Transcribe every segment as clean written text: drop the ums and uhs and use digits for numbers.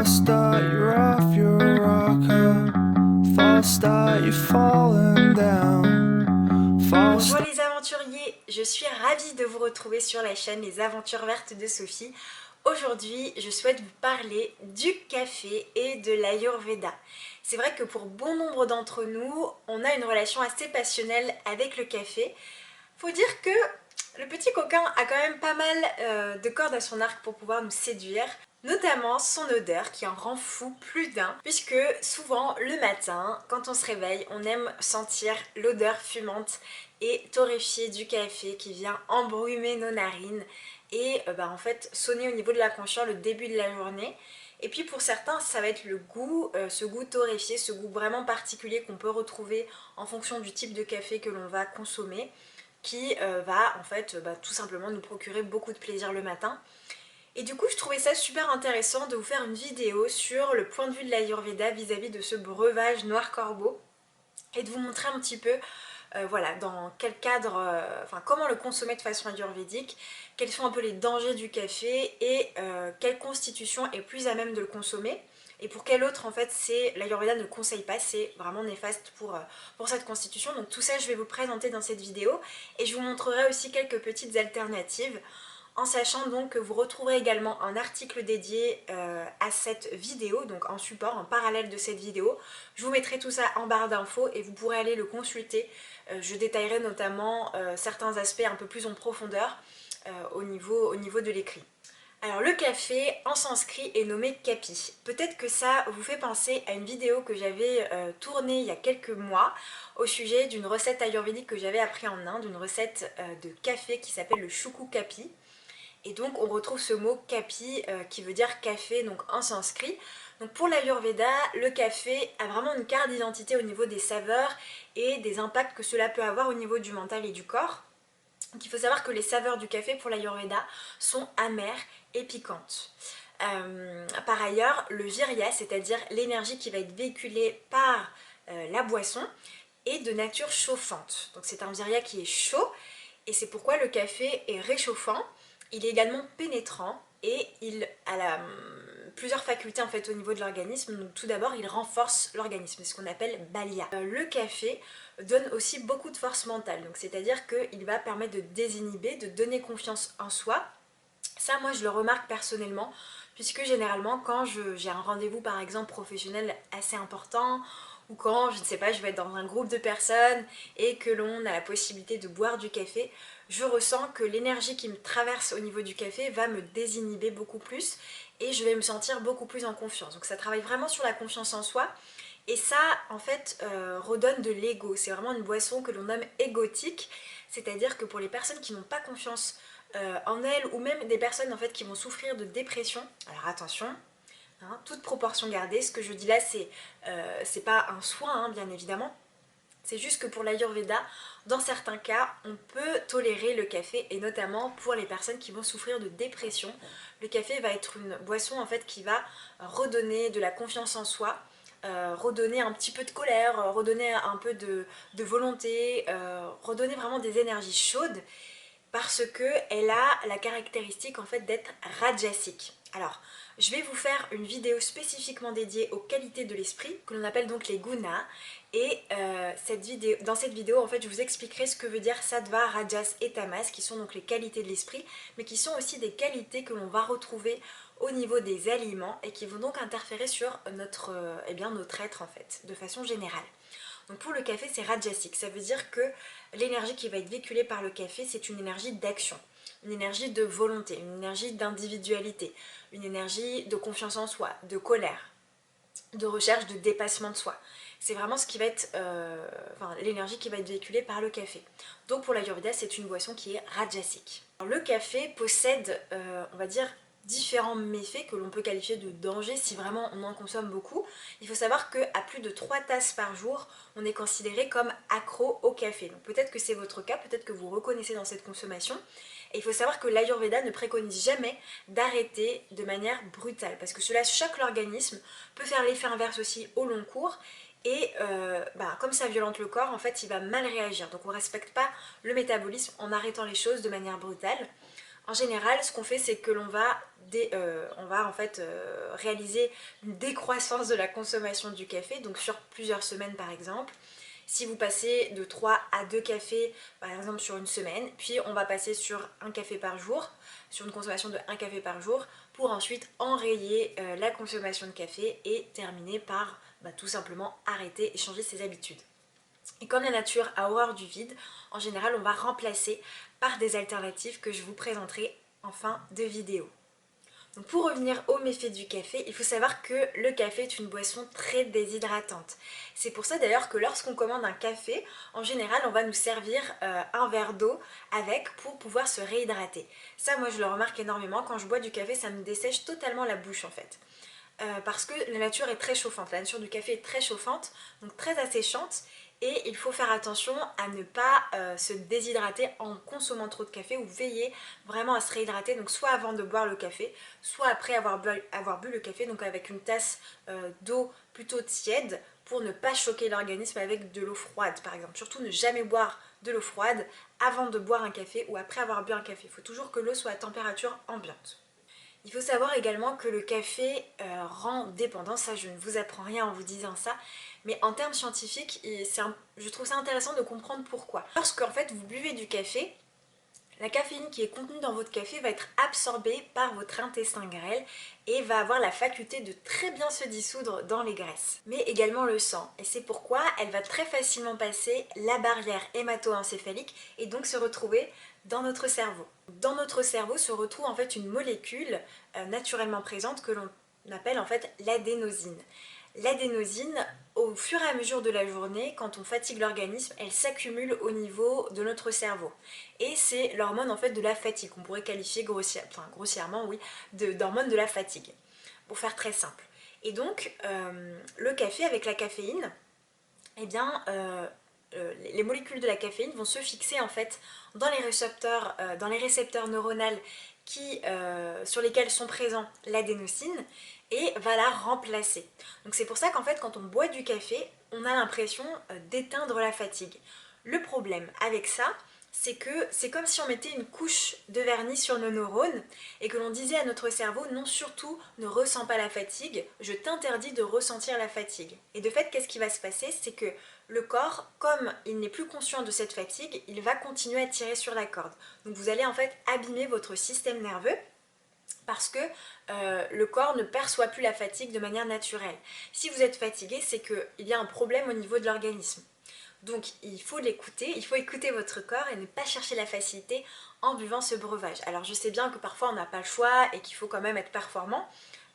False start, you're off your rocker. False start, you've fallen down. False Bonjour les aventuriers, je suis ravie de vous retrouver sur la chaîne Les Aventures Vertes de Sophie. Aujourd'hui, je souhaite vous parler du café et de l'Ayurveda. C'est vrai que pour bon nombre d'entre nous, on a une relation assez passionnelle avec le café. Faut dire que le petit coquin a quand même pas mal de cordes à son arc pour pouvoir nous séduire. Notamment son odeur qui en rend fou plus d'un, puisque souvent le matin, quand on se réveille, on aime sentir l'odeur fumante et torréfiée du café qui vient embrumer nos narines et en fait sonner au niveau de la conscience le début de la journée. Et puis pour certains, ça va être le goût, ce goût torréfié, ce goût vraiment particulier qu'on peut retrouver en fonction du type de café que l'on va consommer, qui va en fait tout simplement nous procurer beaucoup de plaisir le matin. Et du coup, je trouvais ça super intéressant de vous faire une vidéo sur le point de vue de l'Ayurveda vis-à-vis de ce breuvage Noir Corbeau et de vous montrer un petit peu voilà, dans quel cadre, comment le consommer de façon ayurvédique, quels sont un peu les dangers du café et quelle constitution est plus à même de le consommer. Et pour quel autre, en fait, l'Ayurveda ne conseille pas, c'est vraiment néfaste pour cette constitution. Donc tout ça, je vais vous présenter dans cette vidéo et je vous montrerai aussi quelques petites alternatives en sachant donc que vous retrouverez également un article dédié à cette vidéo, donc en support, en parallèle de cette vidéo. Je vous mettrai tout ça en barre d'infos et vous pourrez aller le consulter. Je détaillerai notamment certains aspects un peu plus en profondeur au niveau de l'écrit. Alors le café en sanskrit est nommé kapi. Peut-être que ça vous fait penser à une vidéo que j'avais tournée il y a quelques mois au sujet d'une recette ayurvédique que j'avais appris en Inde, une recette de café qui s'appelle le shuku kapi. Et donc on retrouve ce mot kapi qui veut dire café donc en sanskrit. Donc pour l'Ayurveda, le café a vraiment une carte d'identité au niveau des saveurs et des impacts que cela peut avoir au niveau du mental et du corps. Donc il faut savoir que les saveurs du café pour l'Ayurveda sont amères et piquantes. Par ailleurs, le virya, c'est-à-dire l'énergie qui va être véhiculée par la boisson, est de nature chauffante. Donc c'est un virya qui est chaud et c'est pourquoi le café est réchauffant. Il est également pénétrant et il a plusieurs facultés en fait au niveau de l'organisme. Donc tout d'abord, il renforce l'organisme, c'est ce qu'on appelle balya. Le café donne aussi beaucoup de force mentale, donc c'est-à-dire qu'il va permettre de désinhiber, de donner confiance en soi. Ça, moi, je le remarque personnellement, puisque généralement, quand j'ai un rendez-vous, par exemple, professionnel assez important, ou quand, je ne sais pas, je vais être dans un groupe de personnes et que l'on a la possibilité de boire du café, je ressens que l'énergie qui me traverse au niveau du café va me désinhiber beaucoup plus et je vais me sentir beaucoup plus en confiance. Donc ça travaille vraiment sur la confiance en soi. Et ça, en fait, redonne de l'ego. C'est vraiment une boisson que l'on nomme égotique, c'est-à-dire que pour les personnes qui n'ont pas confiance en elles, ou même des personnes en fait qui vont souffrir de dépression, alors attention, hein, toute proportion gardée, ce que je dis là, c'est pas un soin, hein, bien évidemment. C'est juste que pour l'Ayurveda, dans certains cas, on peut tolérer le café, et notamment pour les personnes qui vont souffrir de dépression. Le café va être une boisson en fait qui va redonner de la confiance en soi, redonner un petit peu de colère, redonner un peu de volonté, redonner vraiment des énergies chaudes, parce qu'elle a la caractéristique en fait d'être rajasique. Alors, je vais vous faire une vidéo spécifiquement dédiée aux qualités de l'esprit, que l'on appelle donc les gunas, et dans cette vidéo, en fait, je vous expliquerai ce que veut dire sattva, rajas et tamas, qui sont donc les qualités de l'esprit, mais qui sont aussi des qualités que l'on va retrouver au niveau des aliments et qui vont donc interférer sur notre être en fait, de façon générale. Donc pour le café, c'est rajasique, ça veut dire que l'énergie qui va être véhiculée par le café, c'est une énergie d'action, une énergie de volonté, une énergie d'individualité, une énergie de confiance en soi, de colère, de recherche de dépassement de soi. C'est vraiment ce qui va être, l'énergie qui va être véhiculée par le café. Donc pour l'Ayurveda, c'est une boisson qui est rajasique. Alors, le café possède, on va dire, différents méfaits que l'on peut qualifier de danger si vraiment on en consomme beaucoup. Il faut savoir qu'à plus de 3 tasses par jour, on est considéré comme accro au café. Donc peut-être que c'est votre cas, peut-être que vous reconnaissez dans cette consommation. Et il faut savoir que l'Ayurveda ne préconise jamais d'arrêter de manière brutale, parce que cela choque l'organisme, peut faire l'effet inverse aussi au long cours, et comme ça violente le corps, en fait il va mal réagir. Donc on ne respecte pas le métabolisme en arrêtant les choses de manière brutale. En général, ce qu'on fait, c'est que on va en fait réaliser une décroissance de la consommation du café, donc sur plusieurs semaines par exemple. Si vous passez de 3 à 2 cafés par exemple sur une semaine, puis on va passer sur un café par jour, sur une consommation de 1 café par jour, pour ensuite enrayer la consommation de café et terminer par tout simplement arrêter et changer ses habitudes. Et comme la nature a horreur du vide, en général on va remplacer par des alternatives que je vous présenterai en fin de vidéo. Donc pour revenir aux méfaits du café, il faut savoir que le café est une boisson très déshydratante. C'est pour ça d'ailleurs que lorsqu'on commande un café, en général on va nous servir un verre d'eau avec pour pouvoir se réhydrater. Ça moi je le remarque énormément, quand je bois du café ça me dessèche totalement la bouche en fait. Parce que la nature est très chauffante, la nature du café est très chauffante, donc très asséchante, et il faut faire attention à ne pas se déshydrater en consommant trop de café, ou veiller vraiment à se réhydrater, donc soit avant de boire le café, soit après avoir bu le café, donc avec une tasse d'eau plutôt tiède, pour ne pas choquer l'organisme avec de l'eau froide par exemple. Surtout ne jamais boire de l'eau froide avant de boire un café ou après avoir bu un café, il faut toujours que l'eau soit à température ambiante. Il faut savoir également que le café rend dépendant, ça je ne vous apprends rien en vous disant ça, mais en termes scientifiques, je trouve ça intéressant de comprendre pourquoi. Lorsque en fait vous buvez du café, la caféine qui est contenue dans votre café va être absorbée par votre intestin grêle et va avoir la faculté de très bien se dissoudre dans les graisses, mais également le sang. Et c'est pourquoi elle va très facilement passer la barrière hémato-encéphalique et donc se retrouver dans notre cerveau. Dans notre cerveau se retrouve en fait une molécule naturellement présente que l'on appelle en fait l'adénosine. L'adénosine, au fur et à mesure de la journée, quand on fatigue l'organisme, elle s'accumule au niveau de notre cerveau. Et c'est l'hormone en fait de la fatigue, qu'on pourrait qualifier grossièrement, oui, d'hormone de la fatigue, pour faire très simple. Et donc, le café avec la caféine, eh bien, les molécules de la caféine vont se fixer en fait dans les récepteurs neuronaux sur lesquels sont présents l'adénosine et va la remplacer. Donc c'est pour ça qu'en fait quand on boit du café, on a l'impression d'éteindre la fatigue. Le problème avec ça, c'est que c'est comme si on mettait une couche de vernis sur nos neurones et que l'on disait à notre cerveau non, surtout ne ressens pas la fatigue, je t'interdis de ressentir la fatigue. Et de fait, qu'est-ce qui va se passer? C'est que le corps, comme il n'est plus conscient de cette fatigue, il va continuer à tirer sur la corde. Donc vous allez en fait abîmer votre système nerveux parce que le corps ne perçoit plus la fatigue de manière naturelle. Si vous êtes fatigué, c'est qu'il y a un problème au niveau de l'organisme. Donc il faut l'écouter, il faut écouter votre corps et ne pas chercher la facilité en buvant ce breuvage. Alors je sais bien que parfois on n'a pas le choix et qu'il faut quand même être performant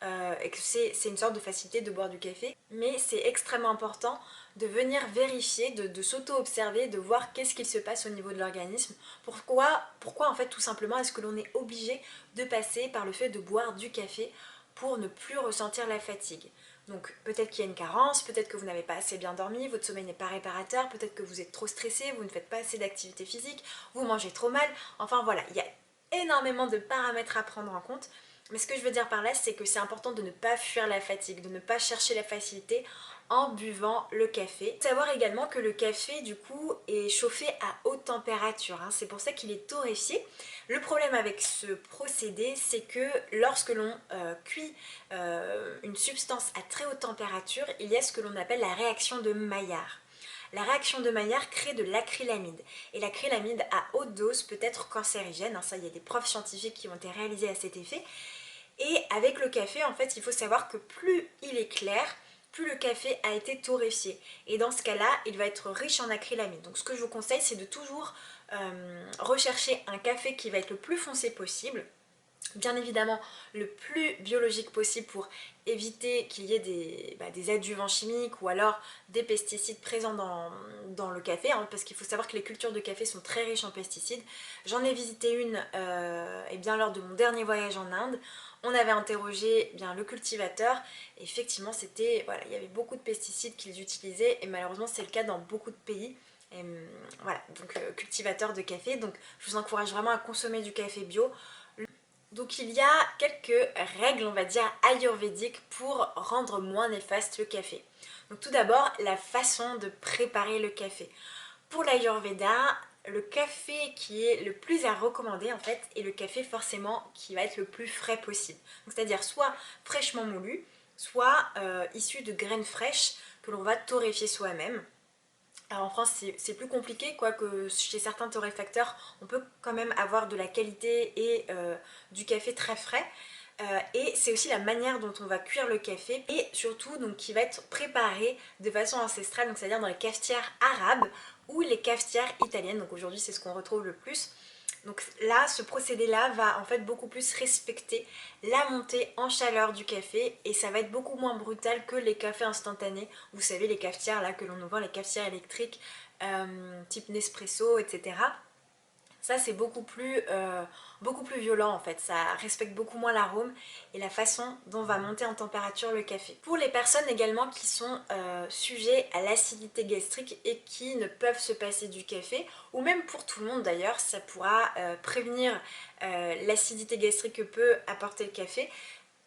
et que c'est une sorte de facilité de boire du café, mais c'est extrêmement important de venir vérifier, de s'auto-observer, de voir qu'est-ce qu'il se passe au niveau de l'organisme. Pourquoi en fait tout simplement est-ce que l'on est obligé de passer par le fait de boire du café pour ne plus ressentir la fatigue. Donc peut-être qu'il y a une carence, peut-être que vous n'avez pas assez bien dormi, votre sommeil n'est pas réparateur, peut-être que vous êtes trop stressé, vous ne faites pas assez d'activité physique, vous mangez trop mal, enfin voilà, il y a énormément de paramètres à prendre en compte. Mais ce que je veux dire par là, c'est que c'est important de ne pas fuir la fatigue, de ne pas chercher la facilité en buvant le café. Savoir également que le café du coup est chauffé à haute température, hein. C'est pour ça qu'il est torréfié. Le problème avec ce procédé, c'est que lorsque l'on cuit une substance à très haute température, il y a ce que l'on appelle la réaction de Maillard. La réaction de Maillard crée de l'acrylamide. Et l'acrylamide à haute dose peut être cancérigène, hein, ça il y a des preuves scientifiques qui ont été réalisées à cet effet. Et avec le café, en fait, il faut savoir que plus il est clair, plus le café a été torréfié. Et dans ce cas-là, il va être riche en acrylamide. Donc ce que je vous conseille, c'est de toujours rechercher un café qui va être le plus foncé possible. Bien évidemment le plus biologique possible pour éviter qu'il y ait des adjuvants chimiques ou alors des pesticides présents dans le café, hein, parce qu'il faut savoir que les cultures de café sont très riches en pesticides. J'en ai visité une lors de mon dernier voyage en Inde. On avait interrogé le cultivateur et effectivement il y avait beaucoup de pesticides qu'ils utilisaient et malheureusement c'est le cas dans beaucoup de pays. Et, voilà, donc cultivateur de café, donc je vous encourage vraiment à consommer du café bio. Donc il y a quelques règles, on va dire, ayurvédiques pour rendre moins néfaste le café. Donc tout d'abord, la façon de préparer le café. Pour l'Ayurveda, le café qui est le plus à recommander en fait est le café forcément qui va être le plus frais possible. C'est-à-dire soit fraîchement moulu, soit issu de graines fraîches que l'on va torréfier soi-même. Alors en France c'est plus compliqué, quoique chez certains torréfacteurs on peut quand même avoir de la qualité et du café très frais. Et c'est aussi la manière dont on va cuire le café et surtout donc qui va être préparé de façon ancestrale, donc c'est-à-dire dans les cafetières arabes ou les cafetières italiennes, donc aujourd'hui c'est ce qu'on retrouve le plus. Donc là, ce procédé-là va en fait beaucoup plus respecter la montée en chaleur du café et ça va être beaucoup moins brutal que les cafés instantanés. Vous savez, les cafetières là que l'on nous vend, les cafetières électriques type Nespresso, etc. Ça c'est beaucoup plus violent en fait, ça respecte beaucoup moins l'arôme et la façon dont va monter en température le café. Pour les personnes également qui sont sujets à l'acidité gastrique et qui ne peuvent se passer du café, ou même pour tout le monde d'ailleurs, ça pourra prévenir l'acidité gastrique que peut apporter le café.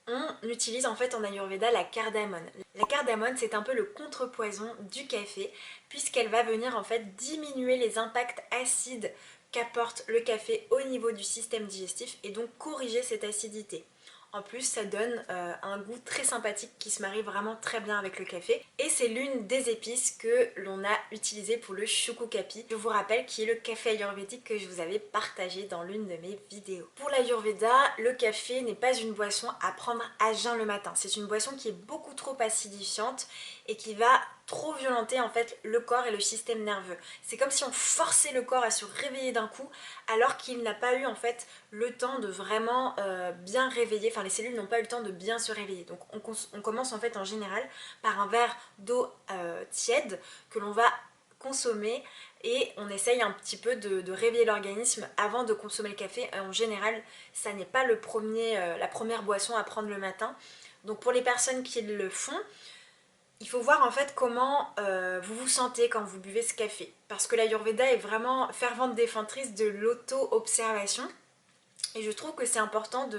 On utilise en fait en Ayurveda la cardamone. La cardamone c'est un peu le contrepoison du café puisqu'elle va venir en fait diminuer les impacts acides qu'apporte le café au niveau du système digestif et donc corriger cette acidité. En plus, ça donne un goût très sympathique qui se marie vraiment très bien avec le café. Et c'est l'une des épices que l'on a utilisées pour le Shuku Kapi. Je vous rappelle qui est le café ayurvédique que je vous avais partagé dans l'une de mes vidéos. Pour l'ayurveda, le café n'est pas une boisson à prendre à jeun le matin. C'est une boisson qui est beaucoup trop acidifiante et qui va trop violenter en fait le corps et le système nerveux. C'est comme si on forçait le corps à se réveiller d'un coup alors qu'il n'a pas eu en fait le temps de vraiment bien réveiller, enfin les cellules n'ont pas eu le temps de bien se réveiller. Donc on commence en fait en général par un verre d'eau tiède que l'on va consommer et on essaye un petit peu de réveiller l'organisme avant de consommer le café. En général, ça n'est pas la première boisson à prendre le matin. Donc pour les personnes qui le font, il faut voir en fait comment vous vous sentez quand vous buvez ce café. Parce que l'Ayurveda est vraiment fervente défenseur de l'auto-observation. Et je trouve que c'est important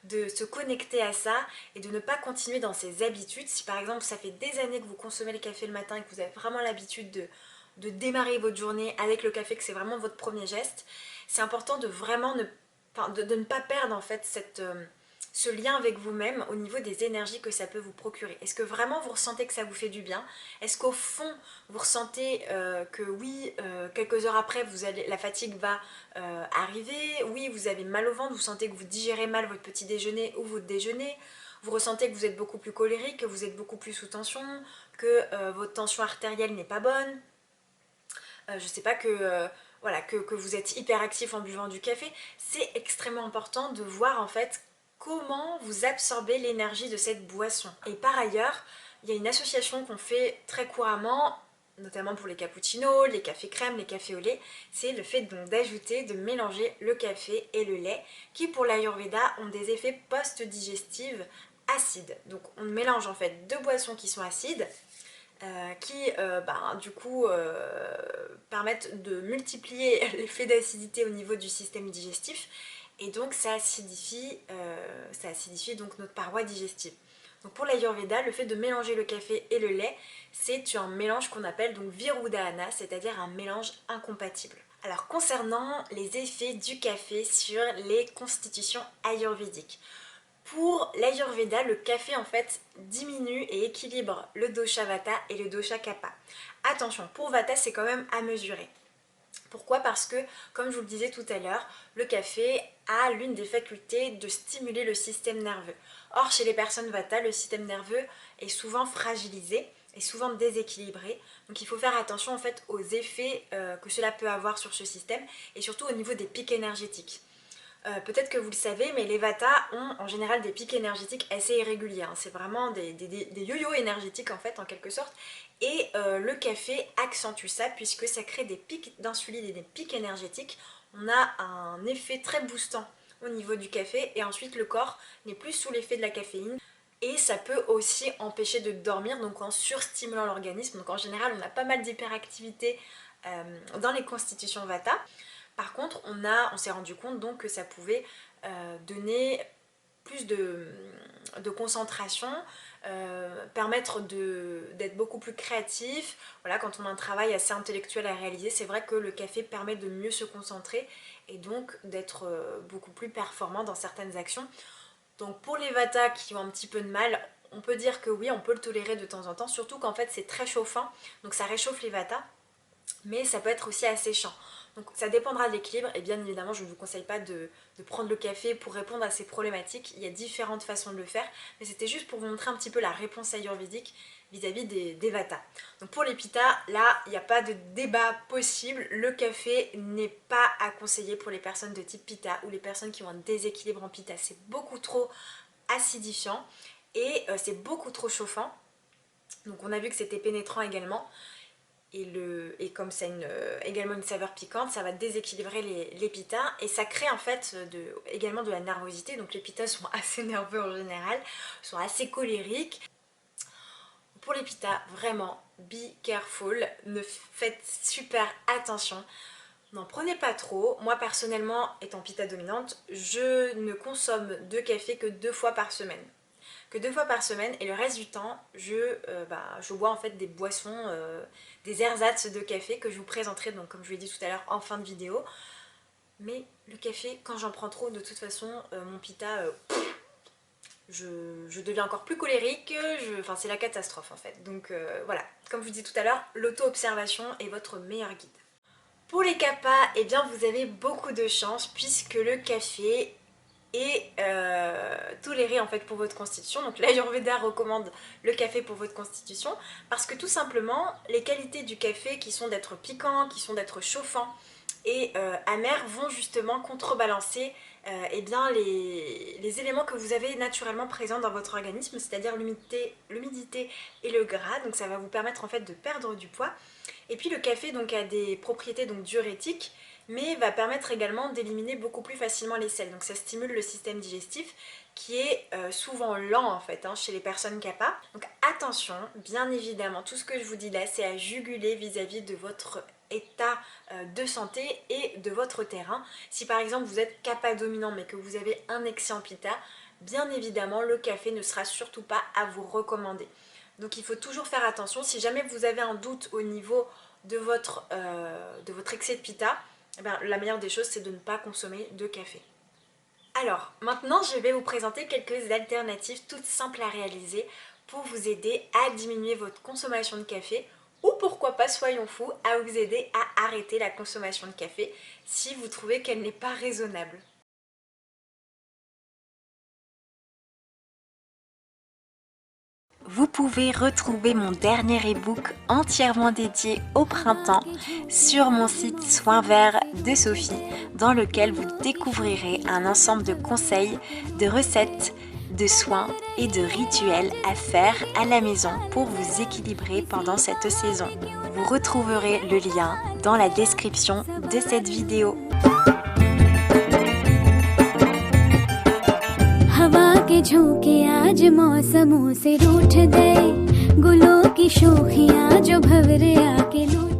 de se connecter à ça et de ne pas continuer dans ses habitudes. Si par exemple ça fait des années que vous consommez le café le matin et que vous avez vraiment l'habitude de démarrer votre journée avec le café, que c'est vraiment votre premier geste, c'est important de vraiment de ne pas perdre en fait ce lien avec vous-même au niveau des énergies que ça peut vous procurer. Est-ce que vraiment vous ressentez que ça vous fait du bien? Est-ce qu'au fond vous ressentez que oui, quelques heures après la fatigue va arriver? Oui, vous avez mal au ventre, vous sentez que vous digérez mal votre petit déjeuner ou votre déjeuner? Vous ressentez que vous êtes beaucoup plus colérique, que vous êtes beaucoup plus sous tension, que votre tension artérielle n'est pas bonne? Je sais pas, voilà, que vous êtes hyperactif en buvant du café? C'est extrêmement important de voir en fait comment vous absorbez l'énergie de cette boisson. Et par ailleurs, il y a une association qu'on fait très couramment, notamment pour les cappuccinos, les cafés crème, les cafés au lait, c'est le fait donc d'ajouter, de mélanger le café et le lait, qui pour l'Ayurveda ont des effets post-digestifs acides. Donc on mélange en fait deux boissons qui sont acides, qui du coup permettent de multiplier l'effet d'acidité au niveau du système digestif et donc ça acidifie donc notre paroi digestive. Donc pour l'Ayurveda, le fait de mélanger le café et le lait, c'est un mélange qu'on appelle donc Virudahana, c'est-à-dire un mélange incompatible. Alors concernant les effets du café sur les constitutions ayurvédiques, pour l'Ayurveda, le café en fait diminue et équilibre le dosha Vata et le dosha Kapha. Attention, pour Vata c'est quand même à mesurer. Pourquoi? Parce que, comme je vous le disais tout à l'heure, le café a l'une des facultés de stimuler le système nerveux. Or, chez les personnes Vata, le système nerveux est souvent fragilisé, est souvent déséquilibré. Donc il faut faire attention en fait aux effets que cela peut avoir sur ce système et surtout au niveau des pics énergétiques. Peut-être que vous le savez, mais les Vata ont en général des pics énergétiques assez irréguliers. Hein. C'est vraiment des yo-yo énergétiques en fait, en quelque sorte. Et le café accentue ça puisque ça crée des pics d'insuline et des pics énergétiques. On a un effet très boostant au niveau du café et ensuite le corps n'est plus sous l'effet de la caféine. Et ça peut aussi empêcher de dormir, donc en surstimulant l'organisme. Donc en général, on a pas mal d'hyperactivité dans les constitutions Vata. Par contre, on s'est rendu compte donc que ça pouvait donner plus de concentration, permettre d'être beaucoup plus créatif. Voilà, quand on a un travail assez intellectuel à réaliser, c'est vrai que le café permet de mieux se concentrer et donc d'être beaucoup plus performant dans certaines actions. Donc pour les Vata qui ont un petit peu de mal, on peut dire que oui, on peut le tolérer de temps en temps, surtout qu'en fait c'est très chauffant, donc ça réchauffe les Vata, mais ça peut être aussi asséchant. Donc ça dépendra de l'équilibre et bien évidemment je ne vous conseille pas de prendre le café pour répondre à ces problématiques. Il y a différentes façons de le faire, mais c'était juste pour vous montrer un petit peu la réponse ayurvédique vis-à-vis des Vata. Donc pour les Pitta, là il n'y a pas de débat possible, le café n'est pas à conseiller pour les personnes de type Pitta ou les personnes qui ont un déséquilibre en Pitta. C'est beaucoup trop acidifiant et c'est beaucoup trop chauffant. Donc on a vu que c'était pénétrant également. Et comme ça a également une saveur piquante, ça va déséquilibrer les Pitta et ça crée en fait également de la nervosité. Donc les Pitta sont assez nerveux en général, sont assez colériques. Pour les Pitta, vraiment, be careful, ne faites super attention. N'en prenez pas trop. Moi personnellement, étant Pitta dominante, je ne consomme de café que 2 fois par semaine. Et le reste du temps je bois en fait des boissons, des ersatz de café que je vous présenterai donc comme je vous l'ai dit tout à l'heure en fin de vidéo. Mais le café, quand j'en prends trop, de toute façon mon Pitta, je deviens encore plus colérique, enfin c'est la catastrophe en fait. Donc voilà, comme je vous dis tout à l'heure, l'auto-observation est votre meilleur guide. Pour les Kapha, eh bien vous avez beaucoup de chance puisque le café et toléré en fait pour votre constitution. Donc l'Ayurveda recommande le café pour votre constitution parce que tout simplement les qualités du café qui sont d'être piquant, qui sont d'être chauffant et amer vont justement contrebalancer eh bien, les éléments que vous avez naturellement présents dans votre organisme, c'est-à-dire l'humidité et le gras. Donc ça va vous permettre en fait de perdre du poids. Et puis le café donc a des propriétés donc diurétiques, mais va permettre également d'éliminer beaucoup plus facilement les selles. Donc ça stimule le système digestif qui est souvent lent en fait chez les personnes Kapha. Donc attention, bien évidemment, tout ce que je vous dis là, c'est à juguler vis-à-vis de votre état de santé et de votre terrain. Si par exemple vous êtes Kapha dominant mais que vous avez un excès en Pitta, bien évidemment le café ne sera surtout pas à vous recommander. Donc il faut toujours faire attention. Si jamais vous avez un doute au niveau de votre excès de Pitta, eh bien, la meilleure des choses c'est de ne pas consommer de café. Alors maintenant je vais vous présenter quelques alternatives toutes simples à réaliser pour vous aider à diminuer votre consommation de café ou pourquoi pas, soyons fous, à vous aider à arrêter la consommation de café si vous trouvez qu'elle n'est pas raisonnable. Vous pouvez retrouver mon dernier e-book entièrement dédié au printemps sur mon site Soins Verts de Sophie, dans lequel vous découvrirez un ensemble de conseils, de recettes, de soins et de rituels à faire à la maison pour vous équilibrer pendant cette saison. Vous retrouverez le lien dans la description de cette vidéo. हवा के झोंके आज मौसमों से रूठ गए, गुलों की शोखियाँ जो भंवरे आके लूट